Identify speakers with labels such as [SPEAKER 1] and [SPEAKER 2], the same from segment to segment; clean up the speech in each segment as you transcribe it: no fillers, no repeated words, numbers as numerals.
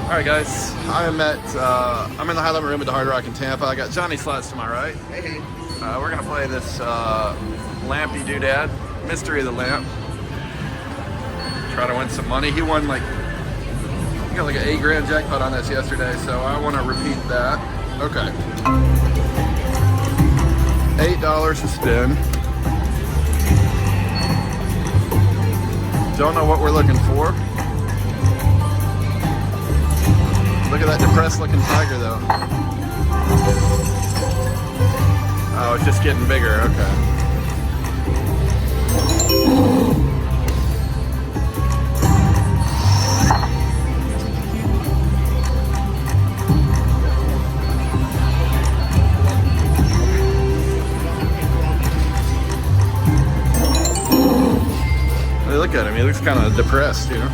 [SPEAKER 1] All right, guys. I'm in the high limit room at the Hard Rock in Tampa. I got Johnny Slots to my right.
[SPEAKER 2] Hey.
[SPEAKER 1] We're gonna play this Lampy Doodad, Mystery of the Lamp. Try to win some money. He won like, he got like an $8 grand jackpot on this yesterday, so I want to repeat that. Okay. $8 to spin. Don't know what we're looking for. Look at that depressed looking tiger though. Oh, it's just getting bigger, okay. Hey, look at him, he looks kind of depressed, you know?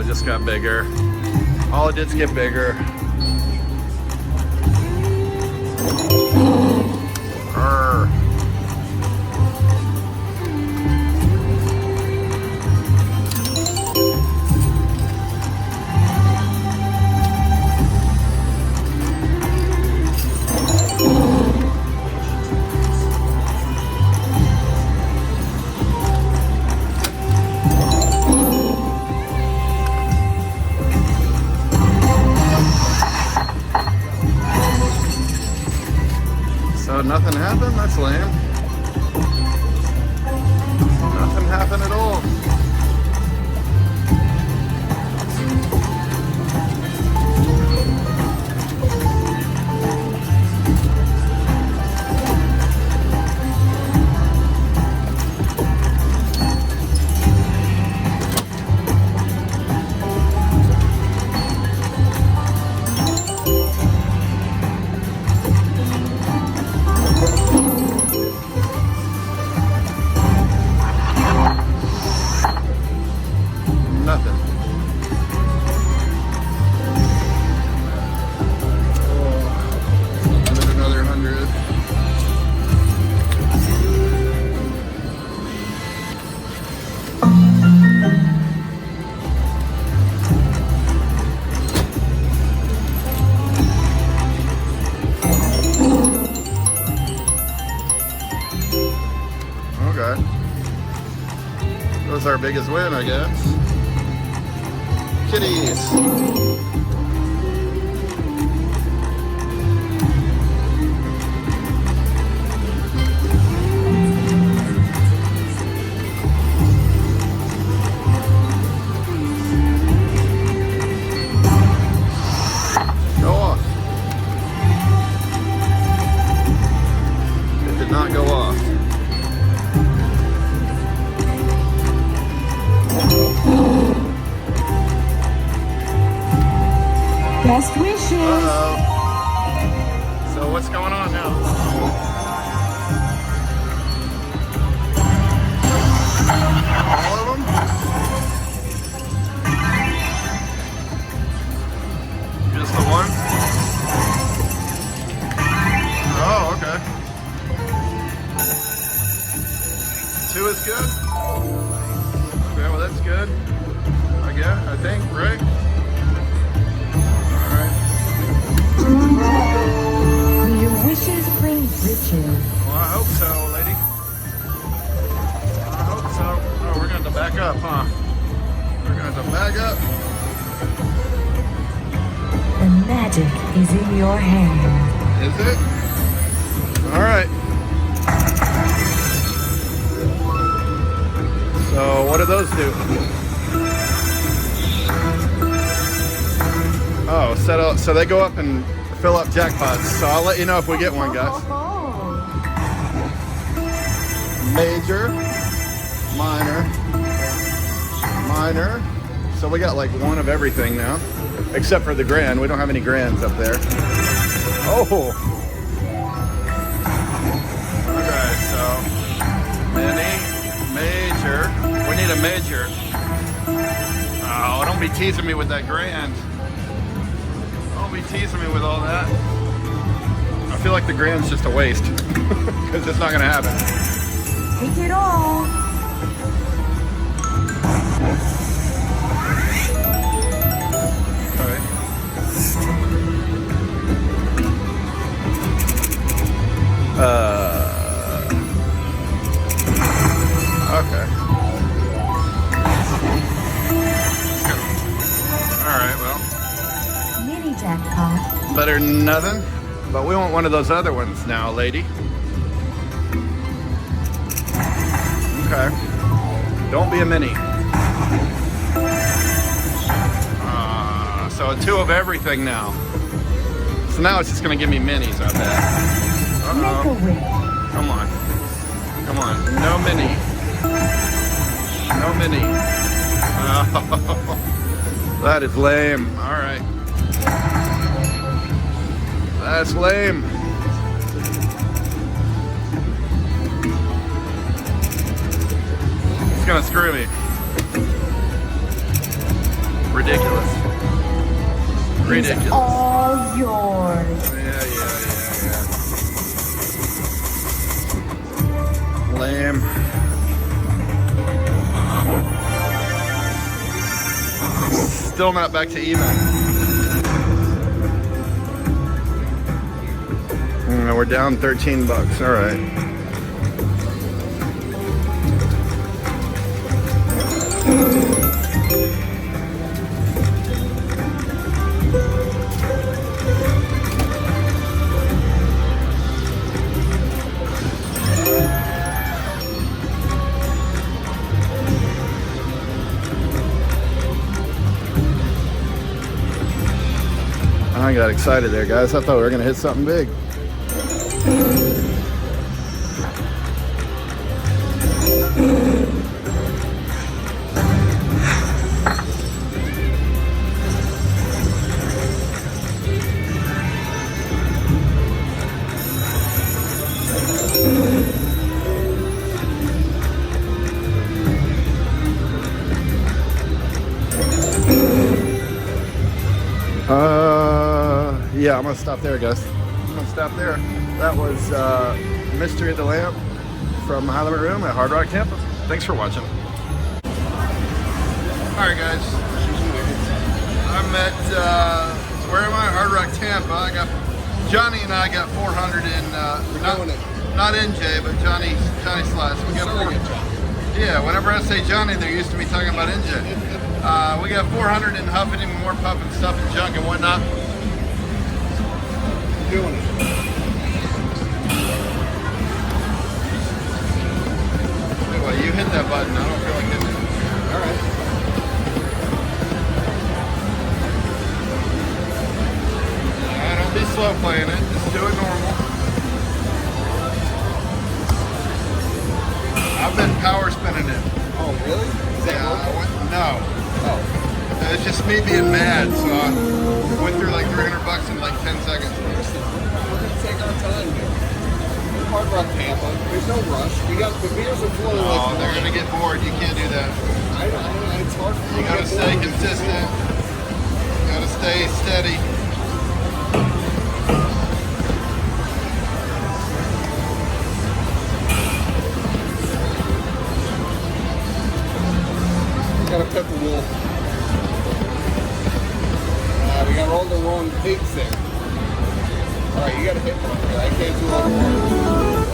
[SPEAKER 1] Just got bigger. All it did is get bigger. Arr. Nothing happened? That's lame. Nothing happened at all. Our biggest win, I guess. Kitties. Go off. It did not go off.
[SPEAKER 3] Best wishes.
[SPEAKER 1] Uh-oh. So what's going on now? All of them? Just the one? Oh, okay. 2 is good? Okay, well that's good. I think, right?
[SPEAKER 3] May your wishes bring riches.
[SPEAKER 1] Well, I hope so, lady. I hope so. Oh, we're going to back up, huh? We're going to back up.
[SPEAKER 3] The magic is in your hand.
[SPEAKER 1] Is it? All right. So, what do those do? Oh, so they go up and fill up jackpots. So I'll let you know if we get one, guys. Major, minor, minor. So we got like one of everything now, except for the grand. We don't have any grands up there. Oh. Okay, so mini, major. We need a major. Oh, don't be teasing me with that grand. Don't be be teasing me with all that. I feel like the grand's just a waste because it's not gonna happen.
[SPEAKER 3] Take it all.
[SPEAKER 1] All right. Okay. All right, well.
[SPEAKER 3] Mini jackpot.
[SPEAKER 1] Better than nothing. But we want one of those other ones now, lady. Okay. Don't be a mini. So 2 of everything now. So now it's just gonna give me minis, I bet. Uh-oh. Come on. Come on. No mini. No mini. Oh, that is lame. All right. That's lame. It's gonna screw me. Ridiculous. Ridiculous.
[SPEAKER 3] It's all yours.
[SPEAKER 1] Yeah. Lame. Still not back to even. We're down 13 bucks. All right. I got excited there, guys. I thought we were gonna hit something big. Yeah, I'm gonna stop there, guys. I'm gonna stop there. That was Mystery of the Lamp from High Limit Room at Hard Rock Tampa. Thanks for watching. Alright guys, I'm at, where am I? Hard Rock Tampa. I got, Johnny and I got 400 in, not NJ, but Johnny Slice. We got yeah, whenever I say Johnny, they're used to me talking about NJ. We got 400 in Huff N more Puff and stuff and junk and whatnot. Doing it. Anyway, you hit that button. I don't feel like hitting it. All right. Don't be slow playing it. Just do it normal. I've been power spinning it.
[SPEAKER 2] Oh, really? Is that
[SPEAKER 1] no.
[SPEAKER 2] Oh.
[SPEAKER 1] It's just me being mad, so I went through like 300 bucks in like 10 seconds.
[SPEAKER 2] We're gonna take our time, man. Hard Rock Tampa. There's no rush. We got the beers are flowing.
[SPEAKER 1] Oh, they're gonna get bored. You can't do that.
[SPEAKER 2] I it's hard for
[SPEAKER 1] you gotta stay consistent. You gotta stay steady.
[SPEAKER 2] Got a pepper wolf. We got all the wrong pigs there. Alright, you gotta hit one here. I can't do all the work.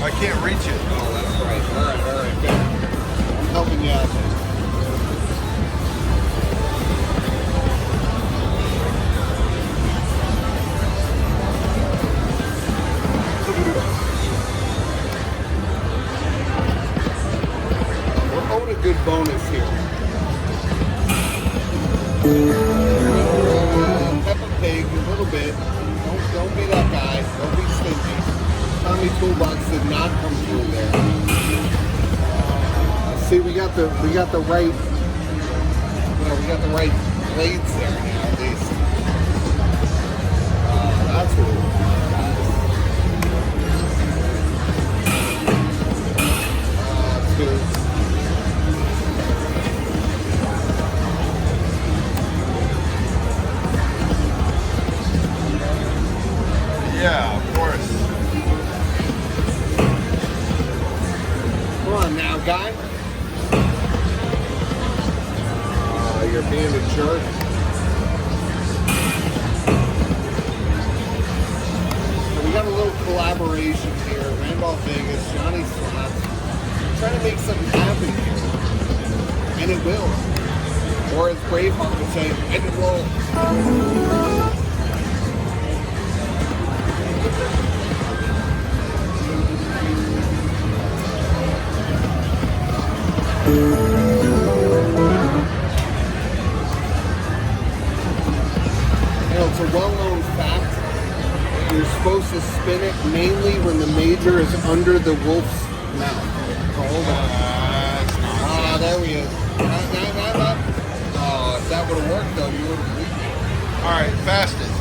[SPEAKER 1] I can't reach it.
[SPEAKER 2] Oh, that's right. Alright, good. I'm helping you out there. We're owed a good bonus here. Peppa Pig, a little bit. Don't be that guy. Don't be stingy. Tommy Toolbox did not come through there. See, we got the right. We got the right blades there now, at least. That's what it was. Two.
[SPEAKER 1] Yeah, of course.
[SPEAKER 2] Come on now, guy. You're being a jerk. We got a little collaboration here. Randolph Vegas, Johnny Slots. Trying to make something happen here. And it will. Or as Braveheart would say, and it will. You know, it's a well-known fact that you're supposed to spin it mainly when the major is under the wolf's mouth. Oh, hold on. Ah, there we go. Oh, if that would have worked though, you would have beat me.
[SPEAKER 1] Alright, fastest.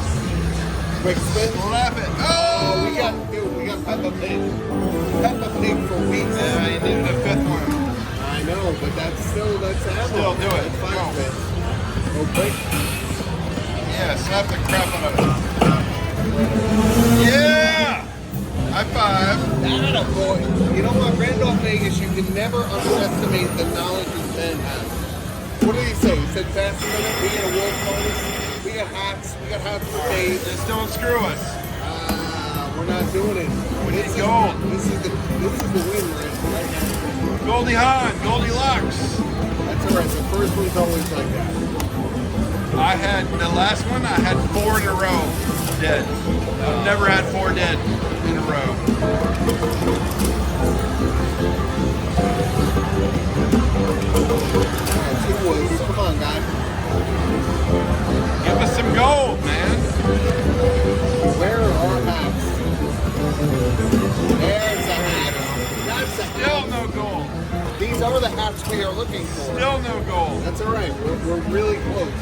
[SPEAKER 2] Quick spin.
[SPEAKER 1] Slap it.
[SPEAKER 2] Oh, we got Peppa Pig. Peppa Pig for weeks.
[SPEAKER 1] Yeah, you needed a fifth one.
[SPEAKER 2] I know, but that's ammo.
[SPEAKER 1] Still do it.
[SPEAKER 2] That's 5
[SPEAKER 1] Go.
[SPEAKER 2] spins. Go quick.
[SPEAKER 1] Yeah, slap the crap out of it. Yeah! High five.
[SPEAKER 2] Atta boy. You know what, Randolph Vegas, you can never underestimate the knowledge this man has. What did he say? He said fast minute, we get a wolf bonus, we got hats for days.
[SPEAKER 1] Just don't screw us.
[SPEAKER 2] We're not doing it.
[SPEAKER 1] We need gold.
[SPEAKER 2] This is the win right now.
[SPEAKER 1] Goldie Hawn, Goldilocks.
[SPEAKER 2] That's alright, the first one's always like that.
[SPEAKER 1] I had, the last one, I had 4 in a row dead. I've never had 4 dead in a row.
[SPEAKER 2] Alright, 2 wins. Come on, guy.
[SPEAKER 1] Give us some gold, man.
[SPEAKER 2] Where are our hats? There's a hat. That's a
[SPEAKER 1] Still
[SPEAKER 2] hat.
[SPEAKER 1] no gold.
[SPEAKER 2] These are the hats we are looking for.
[SPEAKER 1] Still no gold.
[SPEAKER 2] That's alright. We're really close.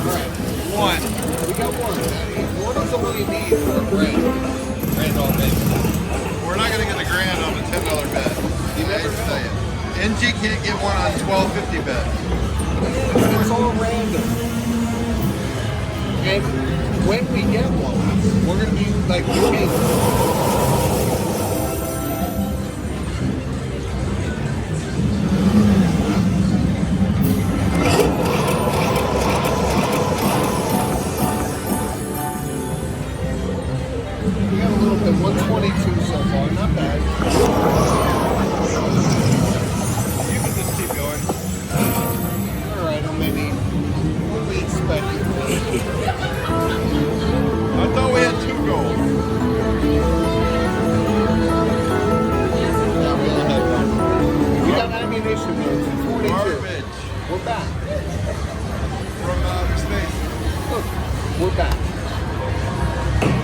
[SPEAKER 2] Alright.
[SPEAKER 1] 1.
[SPEAKER 2] We got 1. One is all you need for a grand. Randolph Vegas.
[SPEAKER 1] We're not going to get a grand on a $10 bet.
[SPEAKER 2] You never
[SPEAKER 1] I tell
[SPEAKER 2] know.
[SPEAKER 1] you. NG can't get one on $12.50 bet.
[SPEAKER 2] It's all random. And when we get one, we're going to be like king. We got a little bit, 122 so far, not bad.
[SPEAKER 1] You can just keep going.
[SPEAKER 2] Alright, I'll maybe what we expected.
[SPEAKER 1] I thought we had 2 gold.
[SPEAKER 2] Yeah, we only had 1. We got ammunition though, it's 42.
[SPEAKER 1] Garbage.
[SPEAKER 2] We're back.
[SPEAKER 1] From outer space.
[SPEAKER 2] Look, we're back.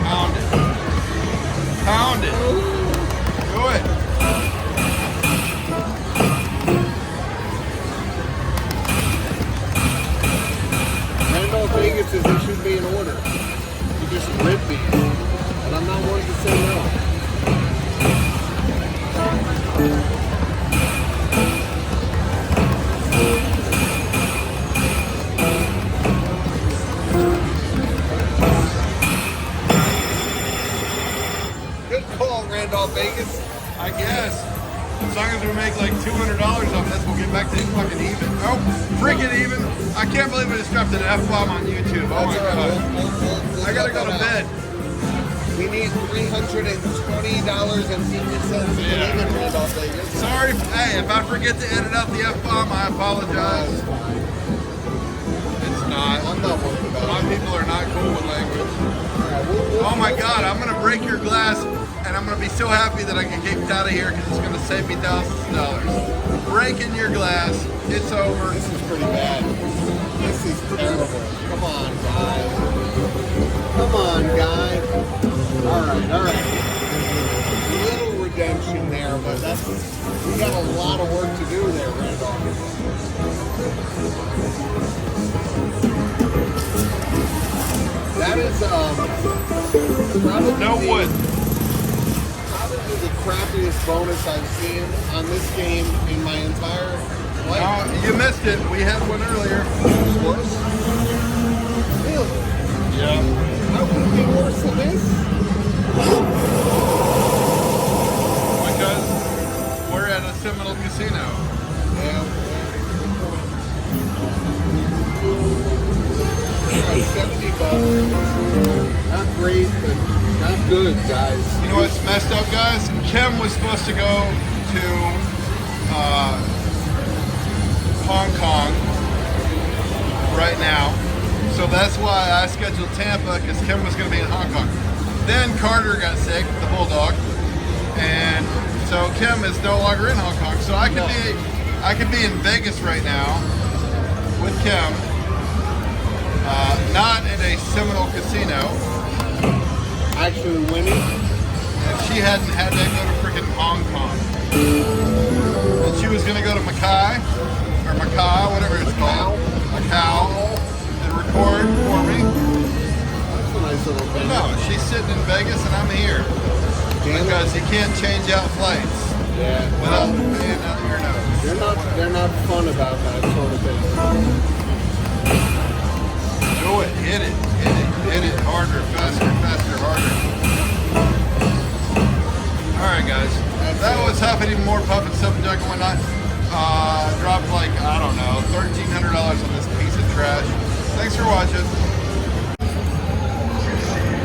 [SPEAKER 1] Pound it. Pound it. Do it.
[SPEAKER 2] Randolph Vegas says they should be in order. You just ripped me. And I'm not one to say no. Good call, Randolph Vegas.
[SPEAKER 1] I guess. As long as we make like $200 off this, we'll get back to fucking even. Oh, freaking even. I can't believe I just dropped an F-bomb on YouTube. Oh my
[SPEAKER 2] That's all
[SPEAKER 1] god.
[SPEAKER 2] right. We'll
[SPEAKER 1] I gotta
[SPEAKER 2] cut
[SPEAKER 1] go to
[SPEAKER 2] that
[SPEAKER 1] bed.
[SPEAKER 2] out. We need $320.50 to
[SPEAKER 1] Yeah.
[SPEAKER 2] even Randolph Vegas.
[SPEAKER 1] Sorry, hey, if I forget to edit out the F-bomb, I apologize. It's not.
[SPEAKER 2] I'm not worried
[SPEAKER 1] My
[SPEAKER 2] about it.
[SPEAKER 1] people are not cool with language.
[SPEAKER 2] All right, we'll
[SPEAKER 1] Oh my god, I'm gonna break your glass and I'm gonna be so happy that I can get out of here because it's gonna save me thousands of dollars. Breaking your glass, it's over.
[SPEAKER 2] This is pretty bad. This is terrible. Come on, guy. Come on, guy. All right. A little redemption there, but we got a lot of work to do there, Randolph. That is probably
[SPEAKER 1] No wood.
[SPEAKER 2] Probably the crappiest bonus I've seen on this game in my entire life.
[SPEAKER 1] Oh, you missed it. We had one earlier.
[SPEAKER 2] Worse? Really?
[SPEAKER 1] Yeah.
[SPEAKER 2] I Not great, but not good, guys.
[SPEAKER 1] You know what's messed up, guys? Kim was supposed to go to Hong Kong right now. So that's why I scheduled Tampa, because Kim was going to be in Hong Kong. Then Carter got sick, the bulldog, and so Kim is no longer in Hong Kong. So I could be in Vegas right now with Kim, not in a Seminole casino.
[SPEAKER 2] Actually winning.
[SPEAKER 1] If she hadn't had to go to freaking Hong Kong, and she was going to go to Macau, whatever it's called, Macau, and record for me.
[SPEAKER 2] That's a nice little thing.
[SPEAKER 1] No, she's sitting in Vegas and I'm here. Because you can't change out flights without paying out your nose.
[SPEAKER 2] They're not fun about that sort of thing.
[SPEAKER 1] Do it, hit it harder, faster, harder. Alright guys, that was Huff N More Puff and Stuff and Junk and whatnot. Dropped like, I don't know, $1,300 on this piece of trash. Thanks for watching.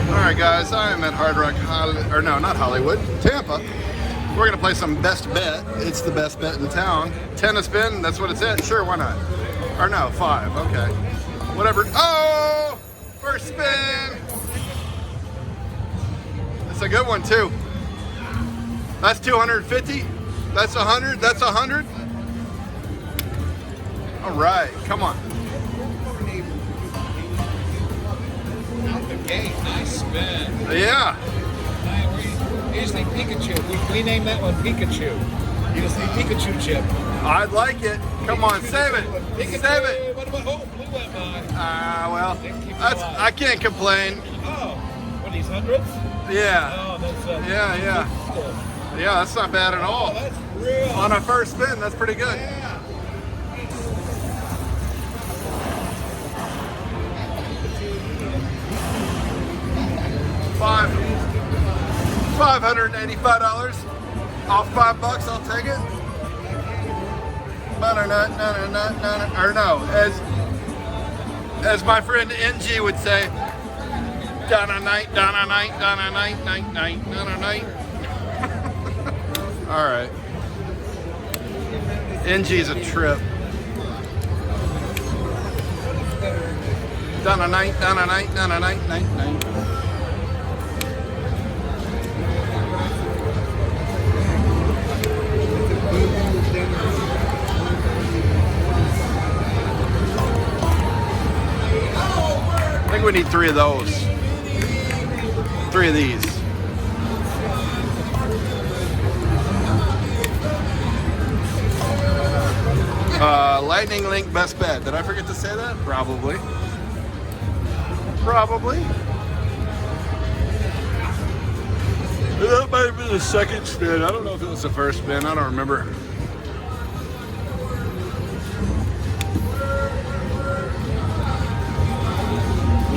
[SPEAKER 1] Alright guys, I am at Hard Rock, not Hollywood, Tampa. We're going to play some best bet. It's the best bet in town. 10 a spin, that's what it's at? Sure, why not? Or no, 5, okay. Whatever. Oh! First spin! That's a good one too. That's 250. That's 100. That's 100. Alright, come on.
[SPEAKER 4] Hey, nice spin.
[SPEAKER 1] Yeah.
[SPEAKER 4] Usually Pikachu. We named that one Pikachu. Usually Pikachu chip.
[SPEAKER 1] I'd like it. Come on, save it.
[SPEAKER 4] Pikachu.
[SPEAKER 1] Save it.
[SPEAKER 4] What about, oh, blue went by.
[SPEAKER 1] Well, I can't complain.
[SPEAKER 4] Oh, what, these hundreds?
[SPEAKER 1] Yeah.
[SPEAKER 4] Oh, that's
[SPEAKER 1] Yeah. Yeah, that's not bad at all.
[SPEAKER 4] Oh, that's real.
[SPEAKER 1] On a first spin, that's pretty good.
[SPEAKER 4] Yeah.
[SPEAKER 1] $585 off $5, I'll take it. Or no, as my friend NG would say, Donna night. All right. NG's a trip. Donna night. I think we need 3 of those. 3 of these. Lightning Link best bet. Did I forget to say that? Probably. That might have been the second spin. I don't know if it was the first spin. I don't remember.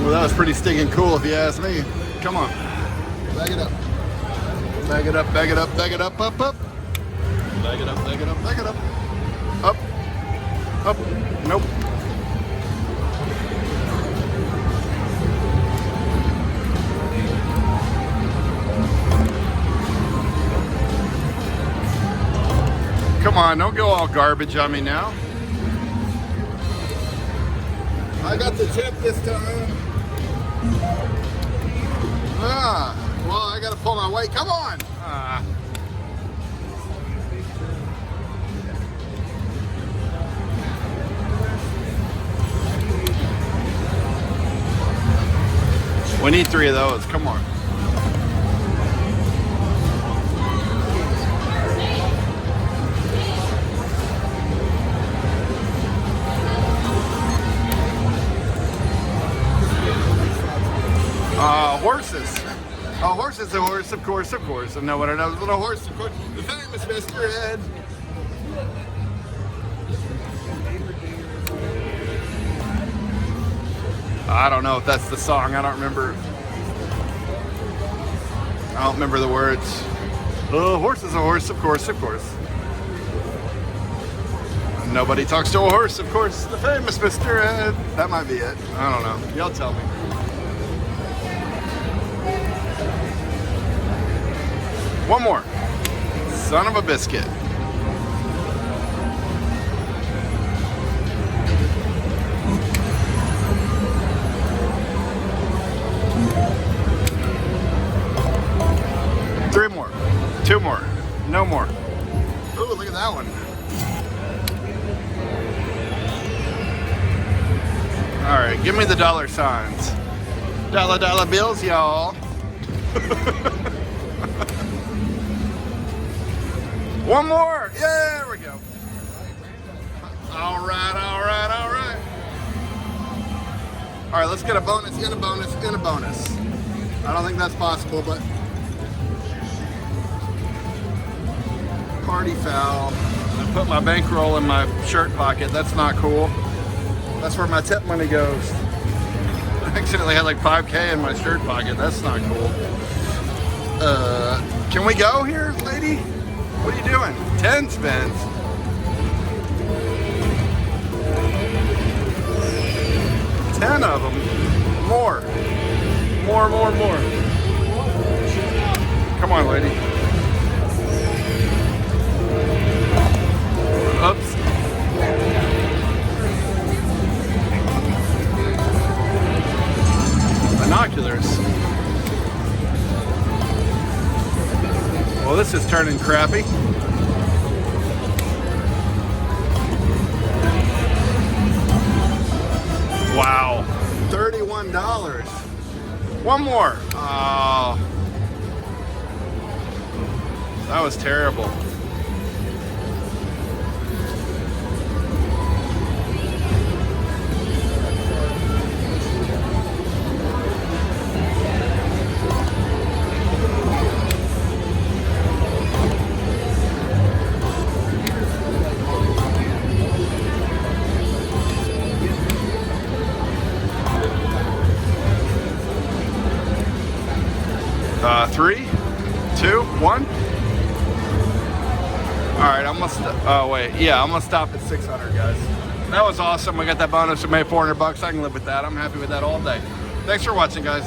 [SPEAKER 1] Well, that was pretty stinking cool if you ask me. Come on. Bag it up. Bag it up, up. Bag it up. Up. Nope. Come on, don't go all garbage on me now. I got the tip this time. Well, I gotta pull my weight. Come on. We need 3 of those. Come on. Horses. A horse is a horse, of course. I know what I know. Little horse, of course. The famous Mr. Ed. I don't know if that's the song. I don't remember. I don't remember the words. Horse is a horse, of course. Nobody talks to a horse, of course. The famous Mr. Ed. That might be it. I don't know. Y'all tell me. One more. Son of a biscuit. Three more. Two more. No more. Ooh, look at that one. All right, give me the dollar signs. Dollar bills, y'all. One more. Yeah, there we go. All right, all right, all right. All right, let's get a bonus, get a bonus, get a bonus. I don't think that's possible, but party foul. I put my bankroll in my shirt pocket. That's not cool. That's where my tip money goes. I accidentally had like 5K in my shirt pocket. That's not cool. Can we go here, lady? What are you doing? 10 spins. Ten of them. More. More. Come on, lady. Oops. Binoculars. Well, this is turning crappy. Wow. $31. One more. Oh. That was terrible. Three, two, one. All right, I'm gonna. Oh wait, yeah, I'm gonna stop at 600, guys. That was awesome. We got that bonus. We made $400. I can live with that. I'm happy with that all day. Thanks for watching, guys.